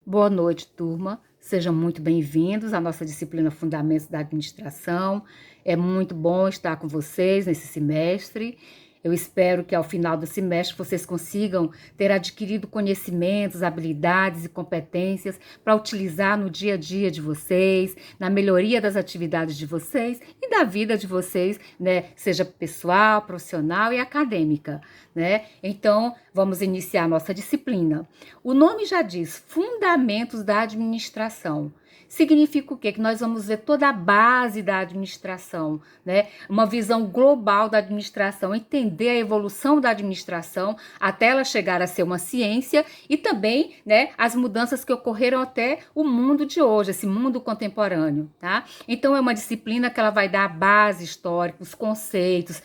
Boa noite, turma. Sejam muito bem-vindos à nossa disciplina Fundamentos da Administração. É muito bom estar com vocês nesse semestre. Eu espero que ao final do semestre vocês consigam ter adquirido conhecimentos, habilidades e competências para utilizar no dia a dia de vocês, na melhoria das atividades de vocês e da vida de vocês, né? Seja pessoal, profissional e acadêmica, né? Então, vamos iniciar a nossa disciplina. O nome já diz Fundamentos da Administração. Significa o quê? Que nós vamos ver toda a base da administração, né? Uma visão global da administração, entender a evolução da administração até ela chegar a ser uma ciência e também, né, as mudanças que ocorreram até o mundo de hoje, esse mundo contemporâneo, tá? Então é uma disciplina que ela vai dar a base histórica, os conceitos,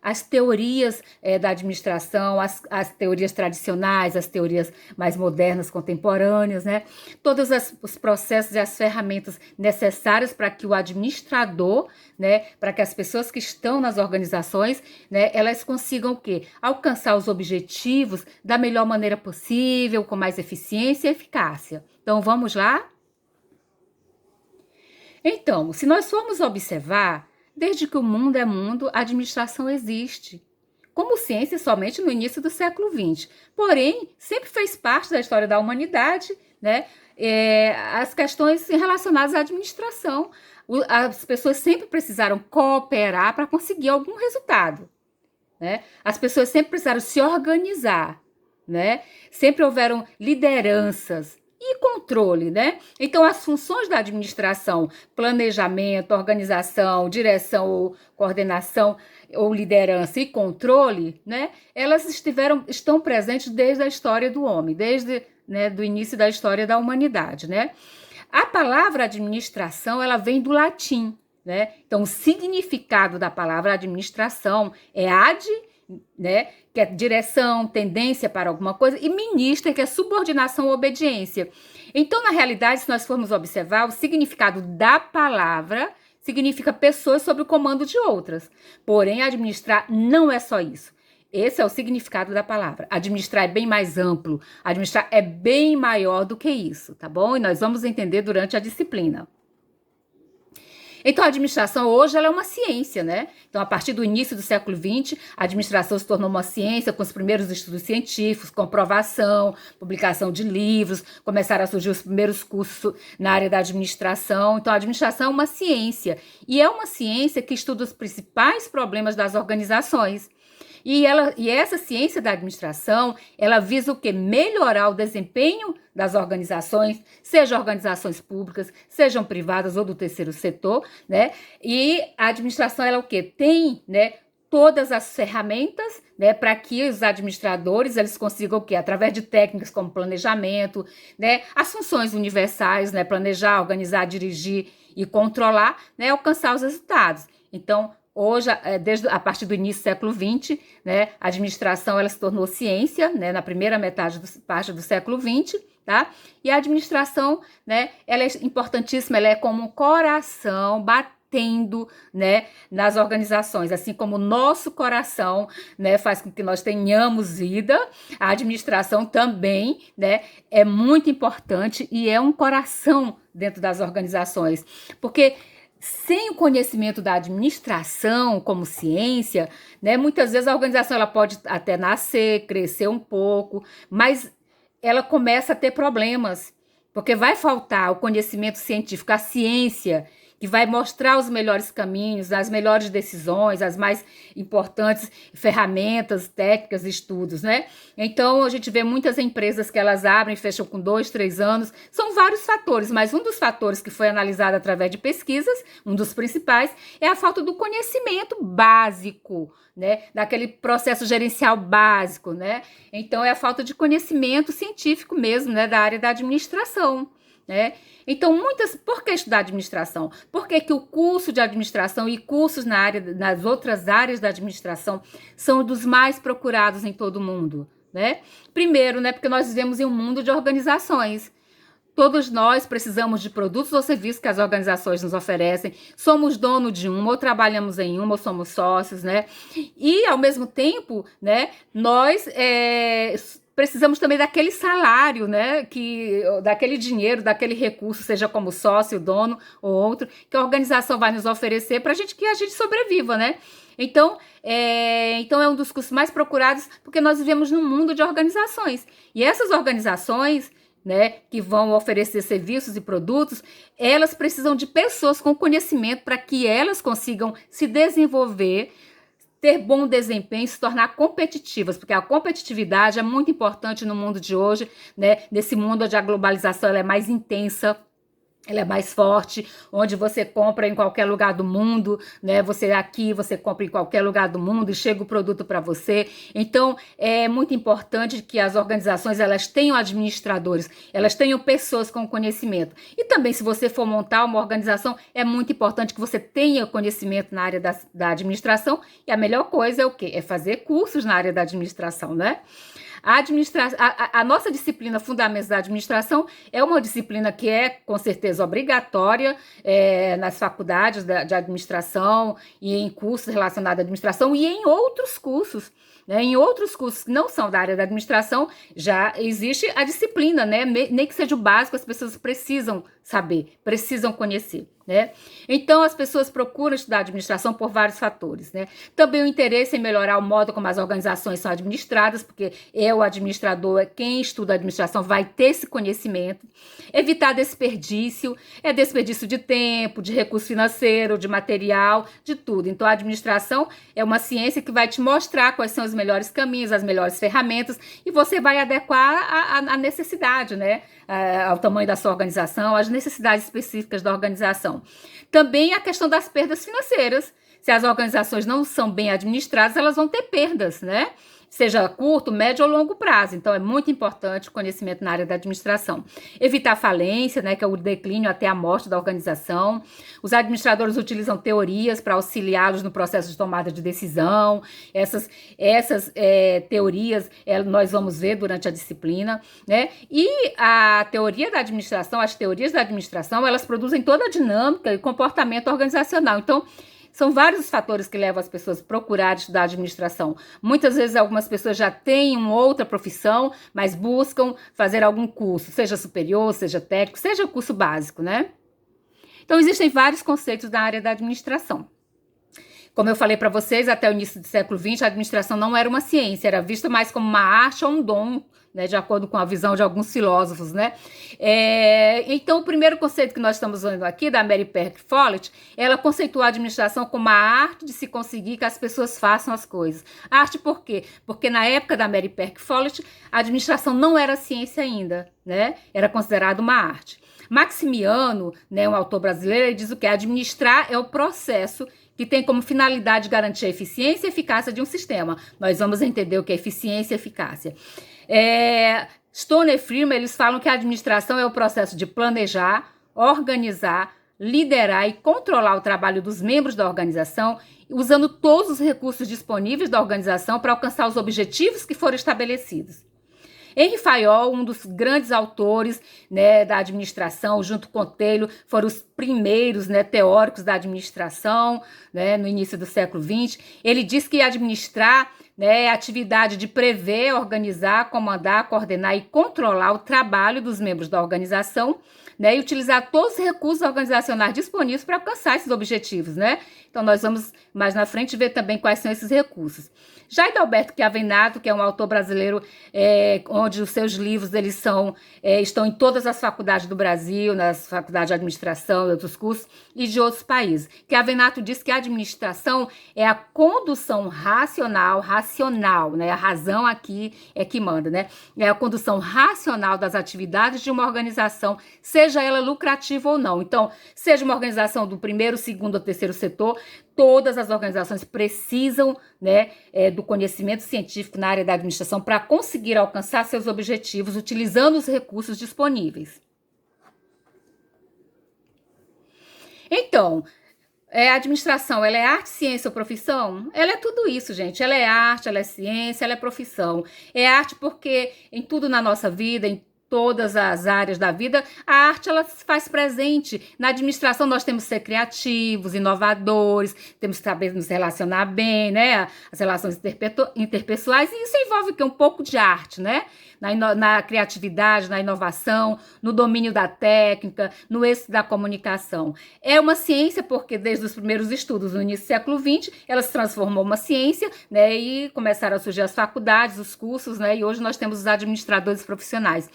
as teorias da administração, as teorias tradicionais, as teorias mais modernas, contemporâneas, né? Todos os processos e as ferramentas necessárias para que o administrador, né, para que as pessoas que estão nas organizações, né, elas consigam o quê? Alcançar os objetivos da melhor maneira possível, com mais eficiência e eficácia. Então, vamos lá? Então, se nós formos observar, desde que o mundo é mundo, a administração existe como ciência somente no início do século XX. Porém, sempre fez parte da história da humanidade, né? As questões relacionadas à administração. As pessoas sempre precisaram cooperar para conseguir algum resultado, né? As pessoas sempre precisaram se organizar, né? Sempre houveram lideranças e controle, né? Então, as funções da administração, planejamento, organização, direção ou coordenação ou liderança e controle, né? Elas estão presentes desde a história do homem, desde, né, do início da história da humanidade, né? A palavra administração, ela vem do latim, né? Então, o significado da palavra administração é né, que é direção, tendência para alguma coisa, e ministra, que é subordinação ou obediência. Então, na realidade, se nós formos observar, o significado da palavra significa pessoas sob o comando de outras. Porém, administrar não é só isso. Esse é o significado da palavra. Administrar é bem mais amplo, administrar é bem maior do que isso, tá bom? E nós vamos entender durante a disciplina. Então, a administração hoje ela é uma ciência, né? Então, a partir do início do século XX, a administração se tornou uma ciência com os primeiros estudos científicos, comprovação, publicação de livros, começaram a surgir os primeiros cursos na área da administração. Então, a administração é uma ciência, e é uma ciência que estuda os principais problemas das organizações. E essa ciência da administração, ela visa o quê? Melhorar o desempenho das organizações, sejam organizações públicas, sejam privadas ou do terceiro setor, né? E a administração, ela o quê? Tem, né, todas as ferramentas, né, para que os administradores eles consigam o quê? Através de técnicas como planejamento, né, as funções universais, né, planejar, organizar, dirigir e controlar, né, alcançar os resultados. Então, hoje, desde a partir do início do século XX, né, a administração ela se tornou ciência, né, na primeira parte do século XX, tá? E a administração, né, ela é importantíssima, ela é como um coração batendo, né, nas organizações, assim como o nosso coração, né, faz com que nós tenhamos vida, a administração também, né, é muito importante e é um coração dentro das organizações, porque sem o conhecimento da administração como ciência, né, muitas vezes a organização ela pode até nascer, crescer um pouco, mas ela começa a ter problemas, porque vai faltar o conhecimento científico, a ciência, que vai mostrar os melhores caminhos, as melhores decisões, as mais importantes ferramentas, técnicas, estudos, né? Então, a gente vê muitas empresas que elas abrem e fecham com 2, 3 anos. São vários fatores, mas um dos fatores que foi analisado através de pesquisas, um dos principais, é a falta do conhecimento básico, né? Daquele processo gerencial básico, né? Então, é a falta de conhecimento científico mesmo, né? Da área da administração, né? Então, por que estudar administração? Por que o curso de administração e cursos nas outras áreas da administração são dos mais procurados em todo o mundo, né? Primeiro, né, porque nós vivemos em um mundo de organizações. Todos nós precisamos de produtos ou serviços que as organizações nos oferecem. Somos dono de uma, ou trabalhamos em uma, ou somos sócios, né? E, ao mesmo tempo, né, nós precisamos também daquele salário, né, daquele dinheiro, daquele recurso, seja como sócio, dono ou outro, que a organização vai nos oferecer para que a gente sobreviva, né? Então é um dos cursos mais procurados porque nós vivemos num mundo de organizações. E essas organizações, né, que vão oferecer serviços e produtos, elas precisam de pessoas com conhecimento para que elas consigam se desenvolver, ter bom desempenho, se tornar competitivas, porque a competitividade é muito importante no mundo de hoje, né? Nesse mundo onde a globalização ela é mais intensa, ela é mais forte, onde você compra em qualquer lugar do mundo, né? Você compra em qualquer lugar do mundo e chega o produto para você. Então, é muito importante que as organizações elas tenham administradores, elas tenham pessoas com conhecimento. E também, se você for montar uma organização, é muito importante que você tenha conhecimento na área da administração. E a melhor coisa é o quê? É fazer cursos na área da administração, né? A nossa disciplina Fundamentos da Administração é uma disciplina que é, com certeza, obrigatória nas faculdades de administração e em cursos relacionados à administração e em outros cursos. Né? Em outros cursos que não são da área da administração, já existe a disciplina, né? Nem que seja o básico, as pessoas precisam saber, precisam conhecer. Né? Então, as pessoas procuram estudar administração por vários fatores. Né? Também o interesse em melhorar o modo como as organizações são administradas, porque o administrador, quem estuda administração, vai ter esse conhecimento. Evitar desperdício de tempo, de recurso financeiro, de material, de tudo. Então, a administração é uma ciência que vai te mostrar quais são os melhores caminhos, as melhores ferramentas, e você vai adequar a necessidade, né? Ao tamanho da sua organização, às necessidades específicas da organização. Também a questão das perdas financeiras. Se as organizações não são bem administradas, elas vão ter perdas, né? Seja a curto, médio ou longo prazo. Então, é muito importante o conhecimento na área da administração. Evitar falência, né, que é o declínio até a morte da organização. Os administradores utilizam teorias para auxiliá-los no processo de tomada de decisão. Essas teorias nós vamos ver durante a disciplina, né? E a teoria da administração, as teorias da administração, elas produzem toda a dinâmica e comportamento organizacional. Então, são vários os fatores que levam as pessoas a procurar estudar administração. Muitas vezes algumas pessoas já têm uma outra profissão, mas buscam fazer algum curso, seja superior, seja técnico, seja curso básico, né? Então, existem vários conceitos da área da administração. Como eu falei para vocês, até o início do século XX, a administração não era uma ciência, era vista mais como uma arte ou um dom, né, de acordo com a visão de alguns filósofos, né? Então, o primeiro conceito que nós estamos vendo aqui, da Mary Perry Follett, ela conceitua a administração como a arte de se conseguir que as pessoas façam as coisas. Arte por quê? Porque na época da Mary Perry Follett, a administração não era ciência ainda, né? Era considerada uma arte. Maximiano, né, um autor brasileiro, ele diz o que? Administrar é o processo que tem como finalidade garantir a eficiência e eficácia de um sistema. Nós vamos entender o que é eficiência e eficácia. Stone e Freeman, eles falam que a administração é o processo de planejar, organizar, liderar e controlar o trabalho dos membros da organização, usando todos os recursos disponíveis da organização para alcançar os objetivos que foram estabelecidos. Henry Fayol, um dos grandes autores, né, da administração, junto com Taylor, foram os primeiros, né, teóricos da administração, né, no início do século XX. Ele diz que administrar, né, é a atividade de prever, organizar, comandar, coordenar e controlar o trabalho dos membros da organização, né, e utilizar todos os recursos organizacionais disponíveis para alcançar esses objetivos, né? Então, nós vamos mais na frente ver também quais são esses recursos. Já Adalberto Chiavenato, que é um autor brasileiro, onde os seus livros eles estão em todas as faculdades do Brasil, nas faculdades de administração e outros cursos, e de outros países. Chiavenato diz que a administração é a condução racional, né? A razão aqui é que manda, né? É a condução racional das atividades de uma organização, seja ela lucrativa ou não. Então, seja uma organização do primeiro, segundo ou terceiro setor, todas as organizações precisam, né, do conhecimento científico na área da administração para conseguir alcançar seus objetivos utilizando os recursos disponíveis. Então, a administração, ela é arte, ciência ou profissão? Ela é tudo isso, gente. Ela é arte, ela é ciência, ela é profissão. É arte porque em tudo na nossa vida, em todas as áreas da vida, a arte ela se faz presente. Na administração nós temos que ser criativos, inovadores, temos que saber nos relacionar bem, né? As relações interpessoais, e isso envolve um pouco de arte, né? na criatividade, na inovação, no domínio da técnica, no êxito da comunicação. É uma ciência porque desde os primeiros estudos no início do século XX, ela se transformou uma ciência, né, e começaram a surgir as faculdades, os cursos, né, e hoje nós temos os administradores profissionais,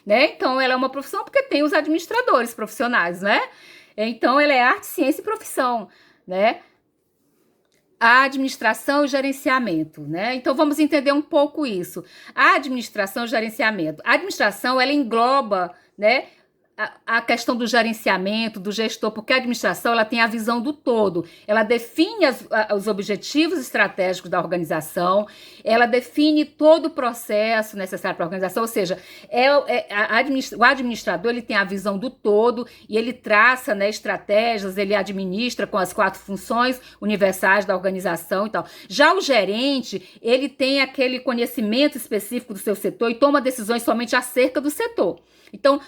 né? Então, ela é uma profissão porque tem os administradores profissionais, né? Então, ela é arte, ciência e profissão, né? A administração e gerenciamento, né? Então, vamos entender um pouco isso. A administração e gerenciamento. A administração, ela engloba, né, a questão do gerenciamento, do gestor, porque a administração ela tem a visão do todo. Ela define os objetivos estratégicos da organização, ela define todo o processo necessário para a organização, ou seja, o administrador ele tem a visão do todo e ele traça, né, estratégias, ele administra com as 4 funções universais da organização e tal. Já o gerente, ele tem aquele conhecimento específico do seu setor e toma decisões somente acerca do setor. Então,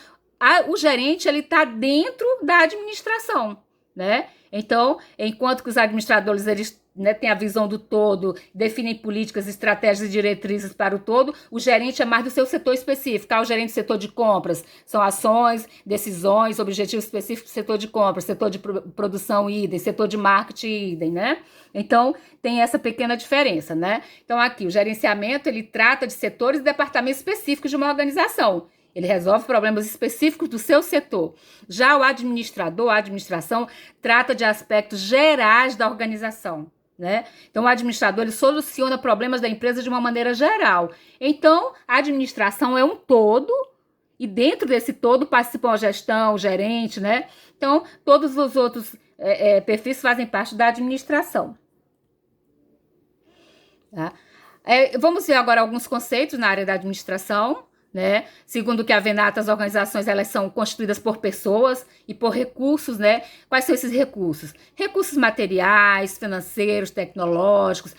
o gerente ele está dentro da administração, né? Então, enquanto que os administradores eles, né, têm a visão do todo, definem políticas, estratégias e diretrizes para o todo, o gerente é mais do seu setor específico. O gerente do setor de compras são ações, decisões, objetivos específicos do setor de compras, setor de produção idem, setor de marketing idem, né? Então, tem essa pequena diferença, né? Então, aqui, o gerenciamento, ele trata de setores e departamentos específicos de uma organização. Ele resolve problemas específicos do seu setor. Já o administrador, a administração, trata de aspectos gerais da organização, né? Então, o administrador ele soluciona problemas da empresa de uma maneira geral. Então, a administração é um todo e dentro desse todo participam a gestão, o gerente, né? Então, todos os outros perfis fazem parte da administração. Tá? Vamos ver agora alguns conceitos na área da administração. Né? Segundo o que a Venata, as organizações elas são constituídas por pessoas e por recursos, né? Quais são esses recursos? Recursos materiais, financeiros, tecnológicos,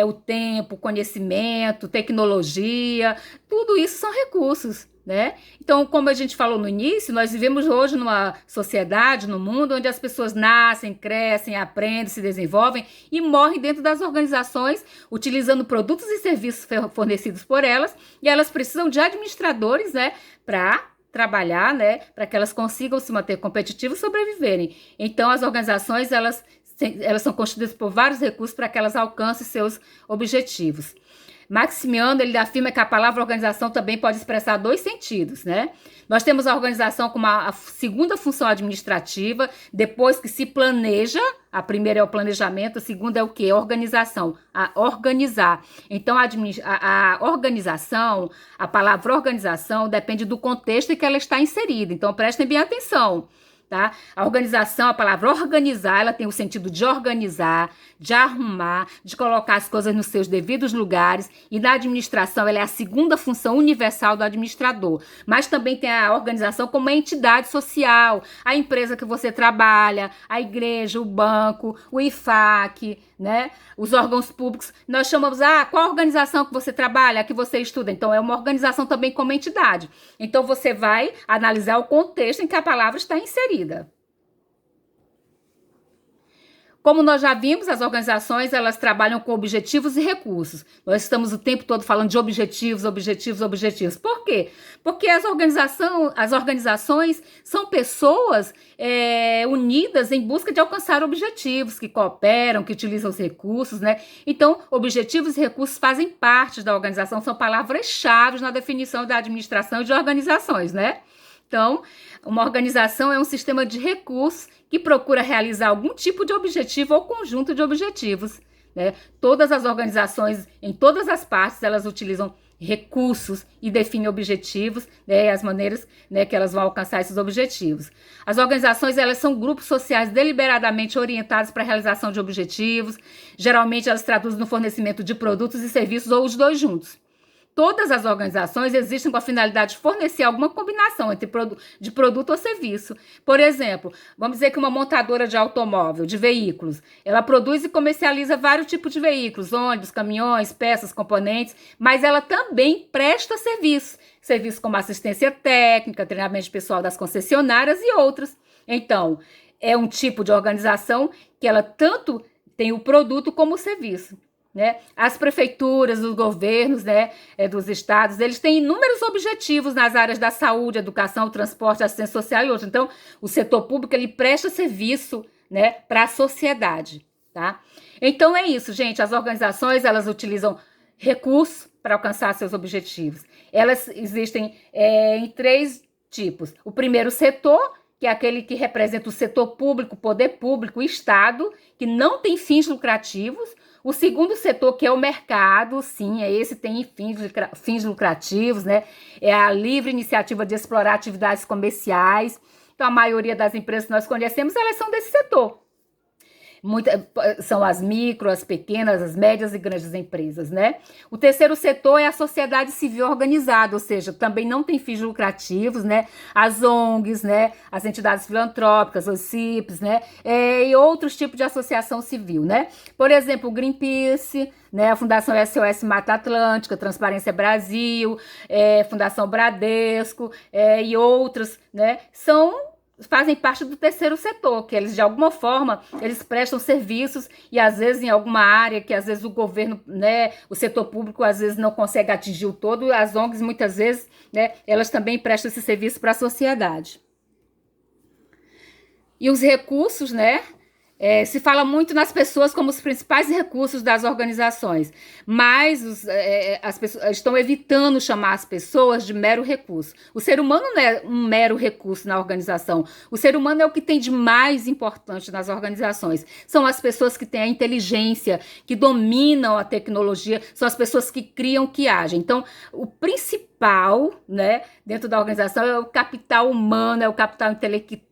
o tempo, conhecimento, tecnologia, tudo isso são recursos, né? Então, como a gente falou no início, nós vivemos hoje numa sociedade, num mundo onde as pessoas nascem, crescem, aprendem, se desenvolvem e morrem dentro das organizações, utilizando produtos e serviços fornecidos por elas, e elas precisam de administradores, né, para trabalhar, né, para que elas consigam se manter competitivas e sobreviverem. Então, as organizações, elas são constituídas por vários recursos para que elas alcancem seus objetivos. Maximiano, ele afirma que a palavra organização também pode expressar 2 sentidos, né? Nós temos a organização como a segunda função administrativa, depois que se planeja, a primeira é o planejamento, a segunda é o quê? Organização, a organizar. Então, a organização, a palavra organização depende do contexto em que ela está inserida, então prestem bem atenção. Tá? A organização, a palavra organizar, ela tem o sentido de organizar, de arrumar, de colocar as coisas nos seus devidos lugares, e na administração ela é a segunda função universal do administrador, mas também tem a organização como uma entidade social, a empresa que você trabalha, a igreja, o banco, o IFAC, né? Os órgãos públicos, nós chamamos, qual organização que você trabalha, que você estuda? Então, é uma organização também como entidade. Então, você vai analisar o contexto em que a palavra está inserida. Como nós já vimos, as organizações, elas trabalham com objetivos e recursos. Nós estamos o tempo todo falando de objetivos, objetivos, objetivos. Por quê? Porque as organizações são pessoas unidas em busca de alcançar objetivos, que cooperam, que utilizam os recursos, né? Então, objetivos e recursos fazem parte da organização, são palavras-chave na definição da administração e de organizações, né? Então, uma organização é um sistema de recursos que procura realizar algum tipo de objetivo ou conjunto de objetivos, né? Todas as organizações, em todas as partes, elas utilizam recursos e definem objetivos, né, e as maneiras, né, que elas vão alcançar esses objetivos. As organizações, elas são grupos sociais deliberadamente orientados para a realização de objetivos. Geralmente, elas traduzem no fornecimento de produtos e serviços ou os dois juntos. Todas as organizações existem com a finalidade de fornecer alguma combinação de produto ou serviço. Por exemplo, vamos dizer que uma montadora de automóvel, de veículos, ela produz e comercializa vários tipos de veículos, ônibus, caminhões, peças, componentes, mas ela também presta serviços. Serviços como assistência técnica, treinamento de pessoal das concessionárias e outros. Então, é um tipo de organização que ela tanto tem o produto como o serviço, né? As prefeituras, os governos, né, dos estados, eles têm inúmeros objetivos nas áreas da saúde, educação, transporte, assistência social e outros. Então, o setor público, ele presta serviço, né, para a sociedade, tá? Então, é isso, gente. As organizações, elas utilizam recursos para alcançar seus objetivos. Elas existem em 3 tipos. O primeiro setor, que é aquele que representa o setor público, poder público, o Estado, que não tem fins lucrativos. O segundo setor, que é o mercado, sim, esse tem fins lucrativos, né? É a livre iniciativa de explorar atividades comerciais. Então, a maioria das empresas que nós conhecemos, elas são desse setor. São as micro, as pequenas, as médias e grandes empresas, né? O terceiro setor é a sociedade civil organizada, ou seja, também não tem fins lucrativos, né? As ONGs, né? As entidades filantrópicas, os CIPs, né? E outros tipos de associação civil, né? Por exemplo, o Greenpeace, né? A Fundação SOS Mata Atlântica, Transparência Brasil, Fundação Bradesco, e outros, né? Fazem parte do terceiro setor, que eles, de alguma forma, eles prestam serviços e, às vezes, em alguma área que, às vezes, o governo, né, o setor público, às vezes, não consegue atingir o todo, as ONGs, muitas vezes, né, elas também prestam esse serviço para a sociedade. E os recursos, né, se fala muito nas pessoas como os principais recursos das organizações, mas as pessoas estão evitando chamar as pessoas de mero recurso. O ser humano não é um mero recurso na organização. O ser humano é o que tem de mais importante nas organizações. São as pessoas que têm a inteligência, que dominam a tecnologia, são as pessoas que criam, que agem. Então, o principal, né, dentro da organização é o capital humano, é o capital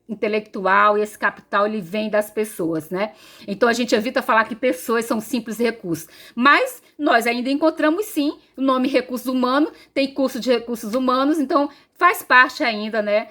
intelectual, e esse capital ele vem das pessoas, né? Então a gente evita falar que pessoas são simples recursos, mas nós ainda encontramos sim o nome recursos humanos, tem curso de recursos humanos, então faz parte ainda, né,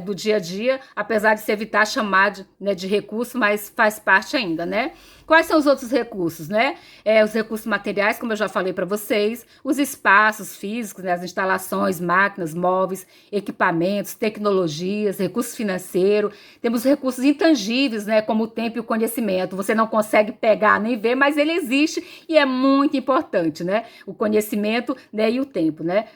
do dia a dia, apesar de se evitar chamar de recurso, mas faz parte ainda, né? Quais são os outros recursos, né? Os recursos materiais, como eu já falei para vocês, os espaços físicos, né, as instalações, máquinas, móveis, equipamentos, tecnologias, recursos financeiros. Temos recursos intangíveis, né, como o tempo e o conhecimento. Você não consegue pegar nem ver, mas ele existe e é muito importante, né? O conhecimento, né, e o tempo, né?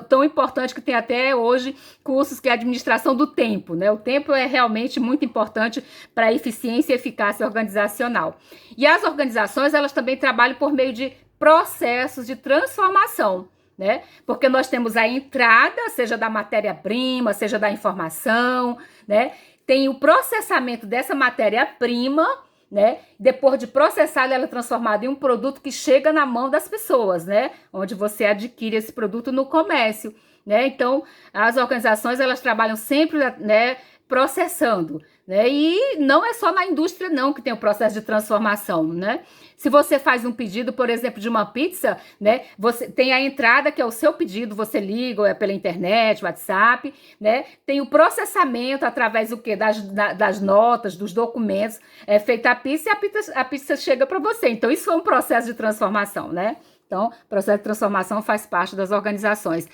Tão importante que tem até hoje cursos que é a administração do tempo, né? O tempo é realmente muito importante para a eficiência e eficácia organizacional. E as organizações, elas também trabalham por meio de processos de transformação, né? Porque nós temos a entrada, seja da matéria-prima, seja da informação, né? Tem o processamento dessa matéria-prima, né? Depois de processada, ela é transformada em um produto que chega na mão das pessoas, né? Onde você adquire esse produto no comércio, né? Então, as organizações, elas trabalham sempre, né, processando, né? E não é só na indústria não que tem o processo de transformação, né? Se você faz um pedido, por exemplo, de uma pizza, né? Você tem a entrada, que é o seu pedido, você liga, ou é pela internet, WhatsApp, né? Tem o processamento através do quê? Das notas, dos documentos, feita a pizza e a pizza chega para você. Então, isso é um processo de transformação, né? Então, o processo de transformação faz parte das organizações.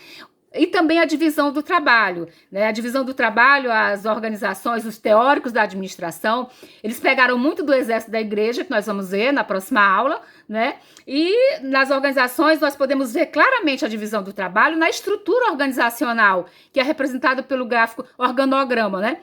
E também a divisão do trabalho, né? A divisão do trabalho, as organizações, os teóricos da administração, eles pegaram muito do exército da igreja, que nós vamos ver na próxima aula, né? E nas organizações nós podemos ver claramente a divisão do trabalho na estrutura organizacional, que é representada pelo gráfico organograma, né?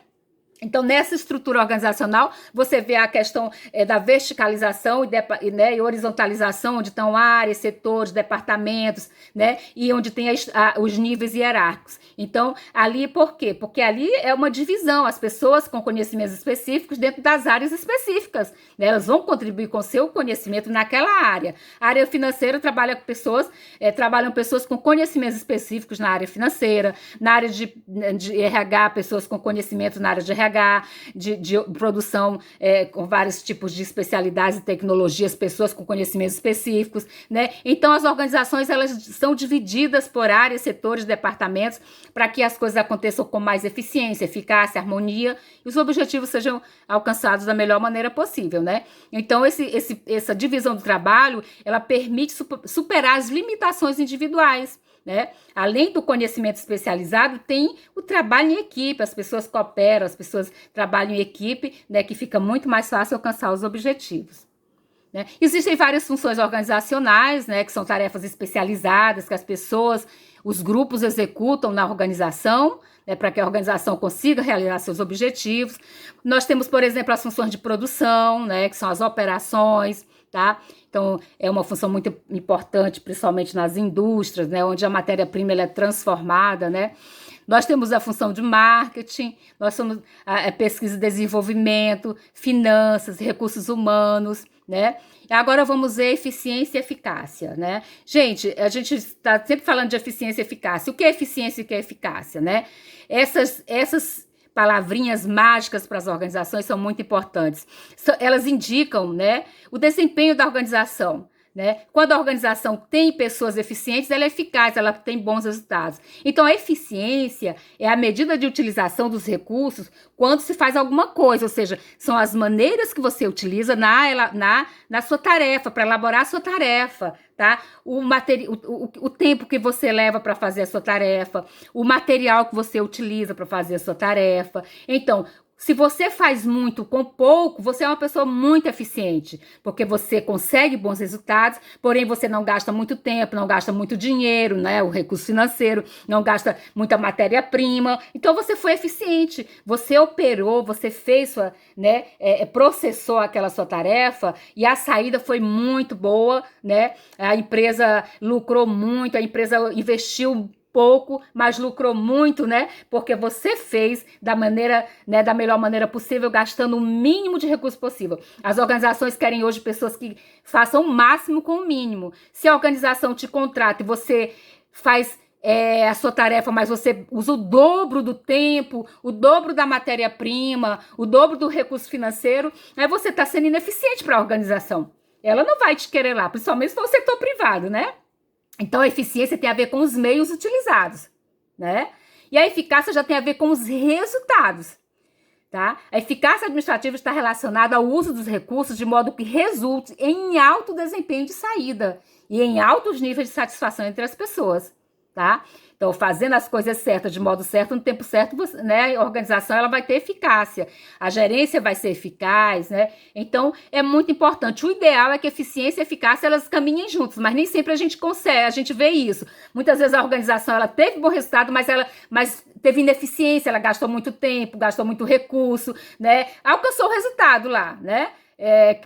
Então, nessa estrutura organizacional, você vê a questão da verticalização e horizontalização, onde estão áreas, setores, departamentos, né? E onde tem os níveis hierárquicos. Então, ali, por quê? Porque ali é uma divisão, as pessoas com conhecimentos específicos dentro das áreas específicas, né? Elas vão contribuir com o seu conhecimento naquela área. A área financeira trabalham pessoas com conhecimentos específicos na área financeira, na área de RH, pessoas com conhecimento na área de RH, de produção com vários tipos de especialidades e tecnologias, pessoas com conhecimentos específicos, né? Então, as organizações, elas são divididas por áreas, setores, departamentos, para que as coisas aconteçam com mais eficiência, eficácia, harmonia, e os objetivos sejam alcançados da melhor maneira possível, né? Então, essa divisão do trabalho, ela permite superar as limitações individuais, né? Além do conhecimento especializado, tem o trabalho em equipe, as pessoas cooperam, as pessoas trabalham em equipe, né, que fica muito mais fácil alcançar os objetivos. né? Existem várias funções organizacionais, né, que são tarefas especializadas que as pessoas, os grupos executam na organização, né, para que a organização consiga realizar seus objetivos. Nós temos, por exemplo, as funções de produção, né, que são as operações, tá? Então, é uma função muito importante, principalmente nas indústrias, né, onde a matéria-prima ela é transformada, né? Nós temos a função de marketing, nós somos a pesquisa e desenvolvimento, finanças, recursos humanos, né? E agora vamos ver eficiência e eficácia, né? Gente, a gente está sempre falando de eficiência e eficácia. O que é eficiência e o que é eficácia, né? Essas palavrinhas mágicas para as organizações são muito importantes. Elas indicam, né, o desempenho da organização. Né? Quando a organização tem pessoas eficientes, ela é eficaz, ela tem bons resultados. Então, a eficiência é a medida de utilização dos recursos quando se faz alguma coisa, ou seja, são as maneiras que você utiliza na sua tarefa, para elaborar a sua tarefa, tá? O tempo que você leva para fazer a sua tarefa, o material que você utiliza para fazer a sua tarefa. Então, se você faz muito com pouco, você é uma pessoa muito eficiente, porque você consegue bons resultados, porém você não gasta muito tempo, não gasta muito dinheiro, né, o recurso financeiro, não gasta muita matéria-prima. Então você foi eficiente, você operou, você fez sua, né, processou aquela sua tarefa e a saída foi muito boa, né? A empresa lucrou muito, a empresa investiu pouco, mas lucrou muito, né? Porque você fez da maneira, né, da melhor maneira possível, gastando o mínimo de recurso possível. As organizações querem hoje pessoas que façam o máximo com o mínimo. Se a organização te contrata e você faz a sua tarefa, mas você usa o dobro do tempo, o dobro da matéria-prima, o dobro do recurso financeiro, aí você está sendo ineficiente para a organização. Ela não vai te querer lá, principalmente se for o setor privado, né? Então, a eficiência tem a ver com os meios utilizados, né? E a eficácia já tem a ver com os resultados, tá? A eficácia administrativa está relacionada ao uso dos recursos de modo que resulte em alto desempenho de saída e em altos níveis de satisfação entre as pessoas, tá? Então, fazendo as coisas certas, de modo certo, no tempo certo, você, né, a organização ela vai ter eficácia, a gerência vai ser eficaz, né? Então, é muito importante. O ideal é que eficiência e eficácia, elas caminhem juntos, mas nem sempre a gente consegue, a gente vê isso. Muitas vezes a organização, ela teve bom resultado, mas teve ineficiência, ela gastou muito tempo, gastou muito recurso, né? Alcançou o resultado lá, né?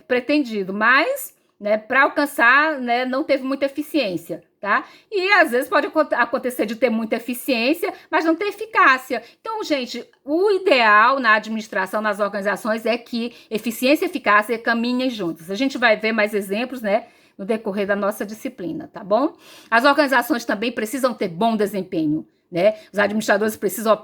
Pretendido, mas, né, para alcançar, né, não teve muita eficiência. Tá? E às vezes pode acontecer de ter muita eficiência, mas não ter eficácia. Então, gente, o ideal na administração, nas organizações, é que eficiência e eficácia caminhem juntos. A gente vai ver mais exemplos, né, no decorrer da nossa disciplina, tá bom? As organizações também precisam ter bom desempenho, né? Os administradores precisam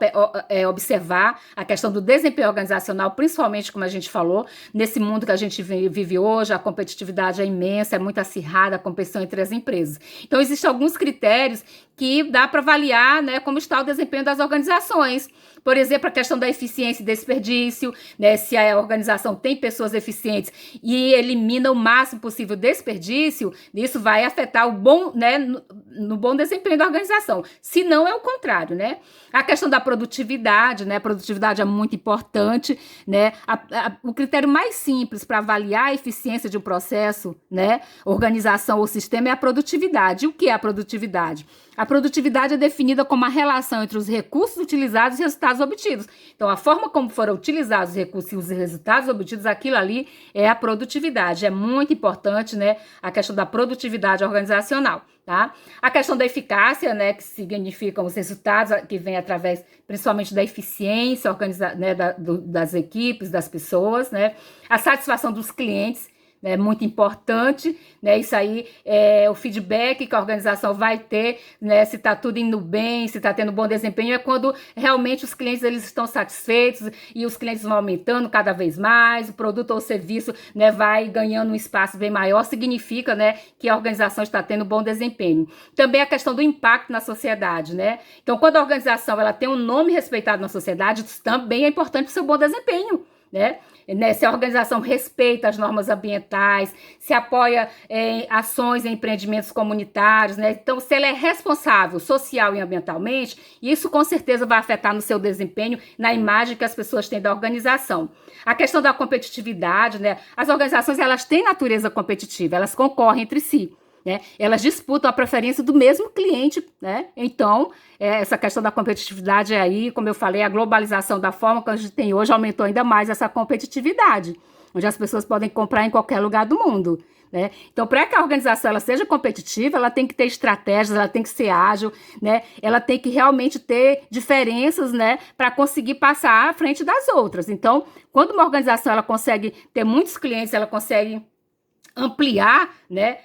observar a questão do desempenho organizacional, principalmente, como a gente falou, nesse mundo que a gente vive hoje, a competitividade é imensa, é muito acirrada a competição entre as empresas. Então, existem alguns critérios que dá para avaliar, né, como está o desempenho das organizações. Por exemplo, a questão da eficiência e desperdício, né, se a organização tem pessoas eficientes e elimina o máximo possível desperdício, isso vai afetar o bom, né, no bom desempenho da organização. Se não, é o contrário, né? A questão da produtividade, né? A produtividade é muito importante, né? O critério mais simples para avaliar a eficiência de um processo, né, organização ou sistema é a produtividade. E o que é a produtividade? A produtividade é definida como a relação entre os recursos utilizados e os resultados obtidos. Então, a forma como foram utilizados os recursos e os resultados obtidos, aquilo ali é a produtividade. É muito importante, né, a questão da produtividade organizacional, tá? A questão da eficácia, né, que significam os resultados que vêm através, principalmente, da eficiência né, das equipes, das pessoas, né? A satisfação dos clientes, é muito importante, né? Isso aí é o feedback que a organização vai ter, né? Se está tudo indo bem, se está tendo bom desempenho, é quando realmente os clientes eles estão satisfeitos e os clientes vão aumentando cada vez mais, o produto ou o serviço, né, vai ganhando um espaço bem maior, significa, né, que a organização está tendo bom desempenho. Também a questão do impacto na sociedade, né? Então, quando a organização ela tem um nome respeitado na sociedade, isso também é importante para o seu bom desempenho. Se a organização respeita as normas ambientais, se apoia ações e empreendimentos comunitários, né? Então, se ela é responsável social e ambientalmente, isso com certeza vai afetar no seu desempenho, na imagem que as pessoas têm da organização. A questão da competitividade, né? As organizações, elas têm natureza competitiva, elas concorrem entre si. Né? Elas disputam a preferência do mesmo cliente, né? Então, essa questão da competitividade aí, como eu falei, a globalização da forma que a gente tem hoje aumentou ainda mais essa competitividade, onde as pessoas podem comprar em qualquer lugar do mundo. Né? Então, para que a organização ela seja competitiva, ela tem que ter estratégias, ela tem que ser ágil, né? Ela tem que realmente ter diferenças, né? Para conseguir passar à frente das outras. Então, quando uma organização ela consegue ter muitos clientes, ela consegue ampliar, né,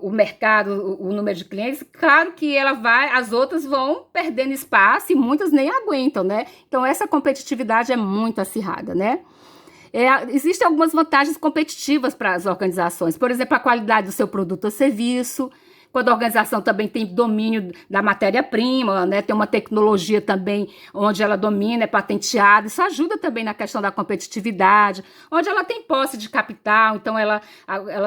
o mercado, o número de clientes, claro que as outras vão perdendo espaço e muitas nem aguentam, né? Então essa competitividade é muito acirrada, né? Existem algumas vantagens competitivas para as organizações, por exemplo, a qualidade do seu produto ou serviço, quando a organização também tem domínio da matéria-prima, né, tem uma tecnologia também onde ela domina, é patenteada, isso ajuda também na questão da competitividade, onde ela tem posse de capital, então ela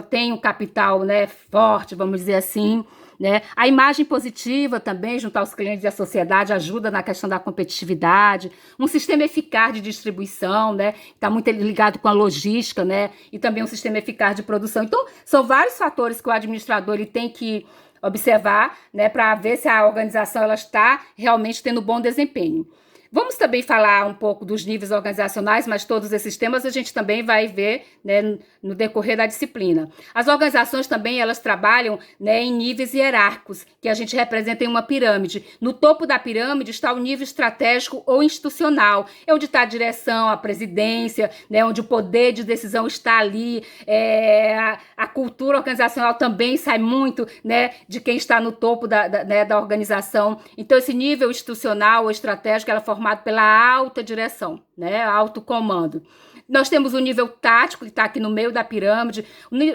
tem um capital, né, forte, vamos dizer assim, né? A imagem positiva também, junto aos clientes e à sociedade, ajuda na questão da competitividade, um sistema eficaz de distribuição, né? Está muito ligado com a logística, né? E também um sistema eficaz de produção. Então, são vários fatores que o administrador ele tem que observar, né, para ver se a organização ela está realmente tendo bom desempenho. Vamos também falar um pouco dos níveis organizacionais, mas todos esses temas a gente também vai ver, né, no decorrer da disciplina. As organizações também, elas trabalham, né, em níveis hierárquicos, que a gente representa em uma pirâmide. No topo da pirâmide está o nível estratégico ou institucional, é onde está a direção, a presidência, né, onde o poder de decisão está ali, a cultura organizacional também sai muito, né, de quem está no topo da organização. Então, esse nível institucional ou estratégico, ela é formado pela alta direção, né, alto comando. Nós temos o nível tático, que está aqui no meio da pirâmide.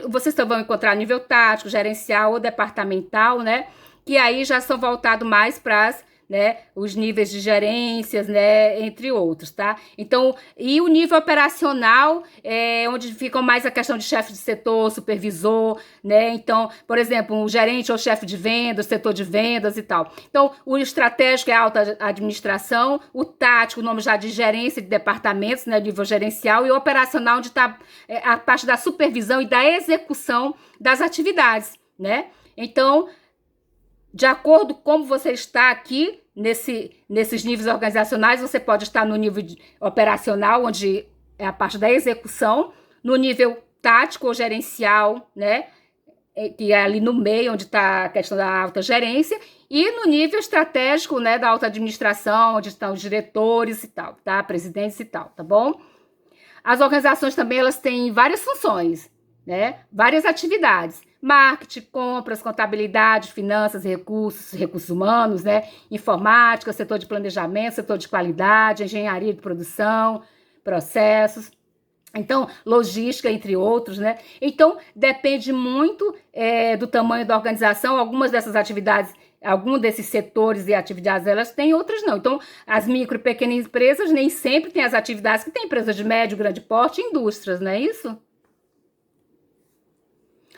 Vocês vão encontrar nível tático, gerencial ou departamental, né? Que aí já são voltados mais para né, os níveis de gerências, né, entre outros, tá? Então, e o nível operacional é onde ficam mais a questão de chefe de setor, supervisor, né? Então, por exemplo, um gerente ou chefe de vendas, setor de vendas e tal. Então, o estratégico é a alta administração, o tático, o nome já de gerência de departamentos, né, nível gerencial, e o operacional, onde está a parte da supervisão e da execução das atividades, né? Então, de acordo com como você está aqui, nesses níveis organizacionais, você pode estar no nível operacional, onde é a parte da execução, no nível tático ou gerencial, né? Que é ali no meio, onde está a questão da alta gerência, e no nível estratégico, né, da alta administração, onde estão os diretores e tal, tá? Presidentes e tal, tá bom? As organizações também, elas têm várias funções, né? Várias atividades. Marketing, compras, contabilidade, finanças, recursos humanos, né? Informática, setor de planejamento, setor de qualidade, engenharia de produção, processos. Então, logística, entre outros, né? Então, depende muito do tamanho da organização. Algumas dessas atividades, alguns desses setores e atividades, elas têm, outras não. Então, as micro e pequenas empresas nem sempre têm as atividades que tem empresas de médio, grande porte e indústrias, não é isso?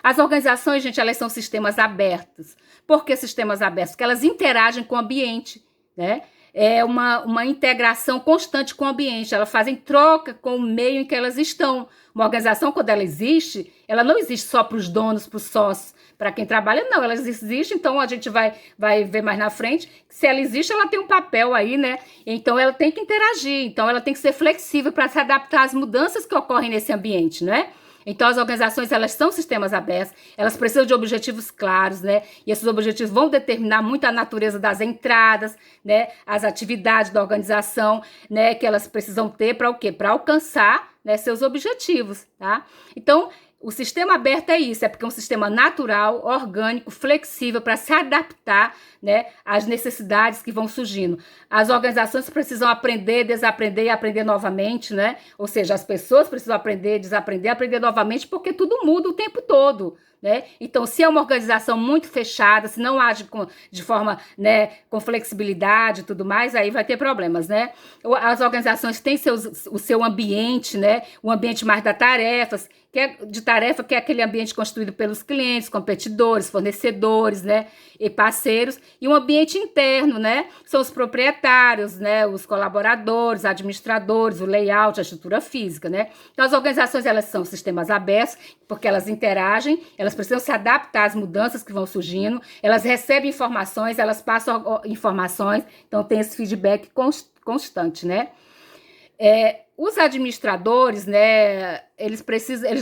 As organizações, gente, elas são sistemas abertos. Por que sistemas abertos? Porque elas interagem com o ambiente, né? É uma integração constante com o ambiente. Elas fazem troca com o meio em que elas estão. Uma organização, quando ela existe, ela não existe só para os donos, para os sócios, para quem trabalha, não. Ela existe, então a gente vai ver mais na frente. Se ela existe, ela tem um papel aí, né? Então ela tem que interagir, então ela tem que ser flexível para se adaptar às mudanças que ocorrem nesse ambiente, né? Então, as organizações, elas são sistemas abertos, elas precisam de objetivos claros, né? E esses objetivos vão determinar muito a natureza das entradas, né? As atividades da organização, né? Que elas precisam ter para o quê? Para alcançar, né, seus objetivos, tá? Então, O sistema aberto é isso, é porque é um sistema natural, orgânico, flexível para se adaptar, né, às necessidades que vão surgindo. As organizações precisam aprender, desaprender e aprender novamente, né? Ou seja, as pessoas precisam aprender, desaprender, aprender novamente, porque tudo muda o tempo todo. Né? Então, se é uma organização muito fechada, se não age de forma, né, com flexibilidade e tudo mais, aí vai ter problemas, né? As organizações têm o seu ambiente, né? O ambiente mais da tarefas, que é aquele ambiente construído pelos clientes, competidores, fornecedores, né, e parceiros, e um ambiente interno, né? São os proprietários, né, os colaboradores, administradores, o layout, a estrutura física, né? Então, as organizações, elas são sistemas abertos, porque elas interagem, elas precisam se adaptar às mudanças que vão surgindo, elas recebem informações, elas passam informações, então tem esse feedback constante, né? Os administradores, né, eles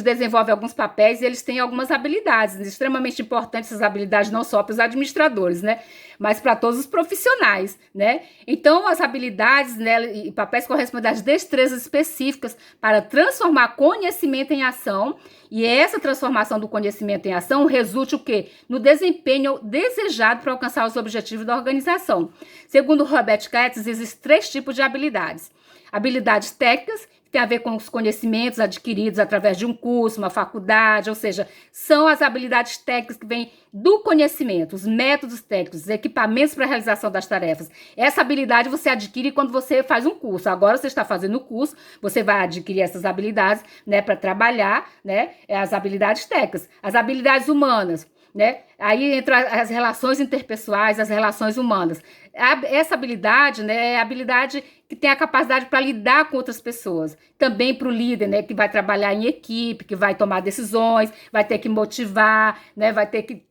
desenvolvem alguns papéis e eles têm algumas habilidades extremamente importantes, essas habilidades não só para os administradores, né, mas para todos os profissionais, né. Então, as habilidades, né, e papéis correspondem às destrezas específicas para transformar conhecimento em ação, e essa transformação do conhecimento em ação resulte o quê? No desempenho desejado para alcançar os objetivos da organização. Segundo Robert Katz, existem 3 tipos de habilidades. Habilidades técnicas, que tem a ver com os conhecimentos adquiridos através de um curso, uma faculdade, ou seja, são as habilidades técnicas que vêm do conhecimento, os métodos técnicos, os equipamentos para a realização das tarefas. Essa habilidade você adquire quando você faz um curso. Agora você está fazendo o curso, você vai adquirir essas habilidades, né, para trabalhar, né, as habilidades técnicas. As habilidades humanas, né? Aí entra as relações interpessoais, as relações humanas. Essa habilidade, né, é a habilidade que tem a capacidade para lidar com outras pessoas. Também para o líder, né, que vai trabalhar em equipe, que vai tomar decisões, vai ter que motivar, né, vai ter que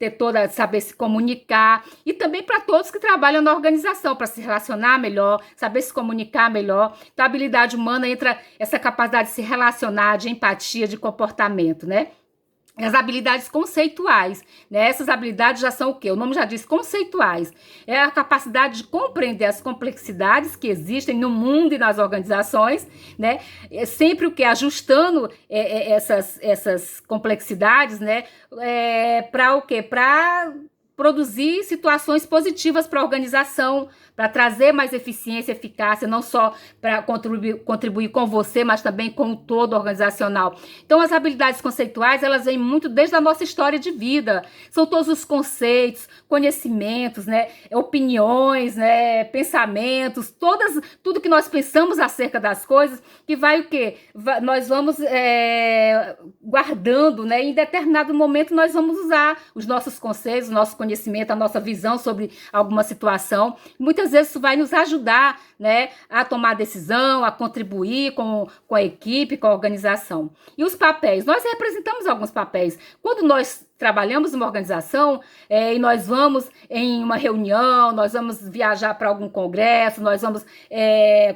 saber se comunicar. E também para todos que trabalham na organização, para se relacionar melhor, saber se comunicar melhor. Então, a habilidade humana entra essa capacidade de se relacionar, de empatia, de comportamento, né? As habilidades conceituais, né? Essas habilidades já são o quê? O nome já diz conceituais. É a capacidade de compreender as complexidades que existem no mundo e nas organizações, né? É sempre o quê? Ajustando essas complexidades, né? Para o quê? Para produzir situações positivas para a organização, para trazer mais eficiência e eficácia, não só para contribuir com você, mas também com o todo organizacional. Então, as habilidades conceituais, elas vêm muito desde a nossa história de vida. São todos os conceitos, conhecimentos, né, opiniões, né, pensamentos, tudo que nós pensamos acerca das coisas, que vai o quê? Nós vamos guardando, né, em determinado momento nós vamos usar os nossos conceitos, o nosso conhecimento, a nossa visão sobre alguma situação. Muitas vezes isso vai nos ajudar, né, a tomar decisão, a contribuir com a equipe, com a organização. E os papéis? Nós representamos alguns papéis. Quando nós trabalhamos numa organização e nós vamos em uma reunião, nós vamos viajar para algum congresso, nós vamos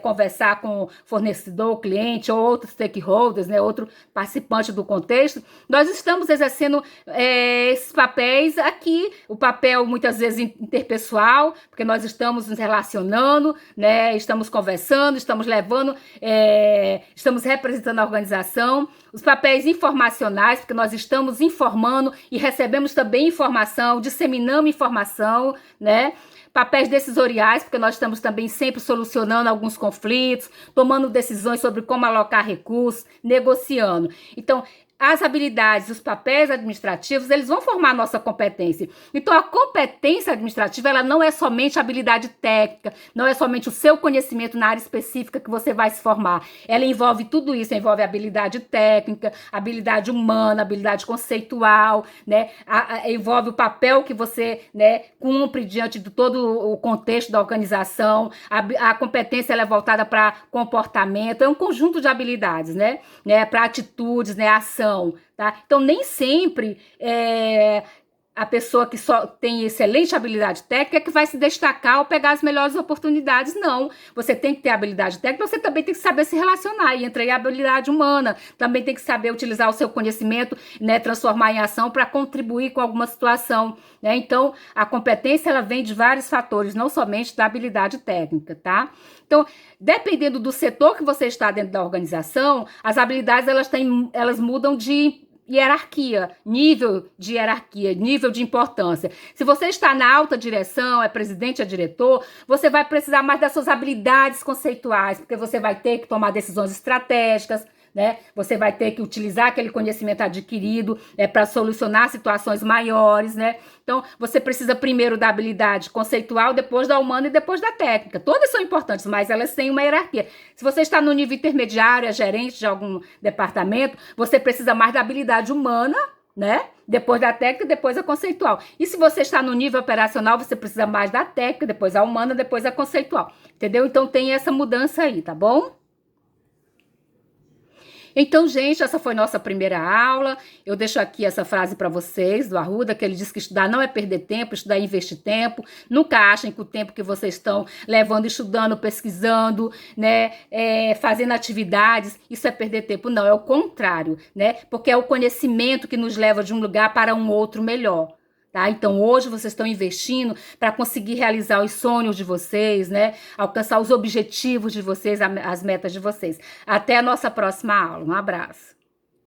conversar com o fornecedor, cliente ou outros stakeholders, né, outro participante do contexto, nós estamos exercendo esses papéis aqui, o papel muitas vezes interpessoal, porque nós estamos nos relacionando, né, estamos conversando, estamos representando a organização, os papéis informacionais, porque nós estamos informando e recebemos também informação, disseminamos informação, né? Papéis decisoriais, porque nós estamos também sempre solucionando alguns conflitos, tomando decisões sobre como alocar recursos, negociando. Então, as habilidades, os papéis administrativos, eles vão formar a nossa competência. Então, a competência administrativa, ela não é somente habilidade técnica, não é somente o seu conhecimento na área específica que você vai se formar. Ela envolve tudo isso, envolve habilidade técnica, habilidade humana, habilidade conceitual, né? Envolve o papel que você, né, cumpre diante de todo o contexto da organização. A competência, ela é voltada para comportamento, é um conjunto de habilidades, né? Para atitudes, né, ação. Tá? Então, nem sempre a pessoa que só tem excelente habilidade técnica é que vai se destacar ou pegar as melhores oportunidades, não. Você tem que ter habilidade técnica, você também tem que saber se relacionar, e entra aí a habilidade humana, também tem que saber utilizar o seu conhecimento, né, transformar em ação para contribuir com alguma situação, né? Então, a competência, ela vem de vários fatores, não somente da habilidade técnica, tá? Então, dependendo do setor que você está dentro da organização, as habilidades, elas mudam de hierarquia, nível de hierarquia, nível de importância. Se você está na alta direção, é presidente, é diretor, você vai precisar mais das suas habilidades conceituais, porque você vai ter que tomar decisões estratégicas, né? Você vai ter que utilizar aquele conhecimento adquirido para solucionar situações maiores, né? Então, você precisa primeiro da habilidade conceitual, depois da humana e depois da técnica. Todas são importantes, mas elas têm uma hierarquia. Se você está no nível intermediário, é gerente de algum departamento, você precisa mais da habilidade humana, né? Depois da técnica, depois a conceitual. E se você está no nível operacional, você precisa mais da técnica, depois a humana, depois a conceitual. Entendeu? Então, tem essa mudança aí, tá bom? Então, gente, essa foi nossa primeira aula. Eu deixo aqui essa frase para vocês, do Arruda, que ele diz que estudar não é perder tempo, estudar é investir tempo. Nunca achem que o tempo que vocês estão levando, estudando, pesquisando, né, fazendo atividades, isso é perder tempo. Não, é o contrário, né? Porque é o conhecimento que nos leva de um lugar para um outro melhor. Tá? Então, hoje vocês estão investindo para conseguir realizar os sonhos de vocês, né? Alcançar os objetivos de vocês, as metas de vocês. Até a nossa próxima aula. Um abraço.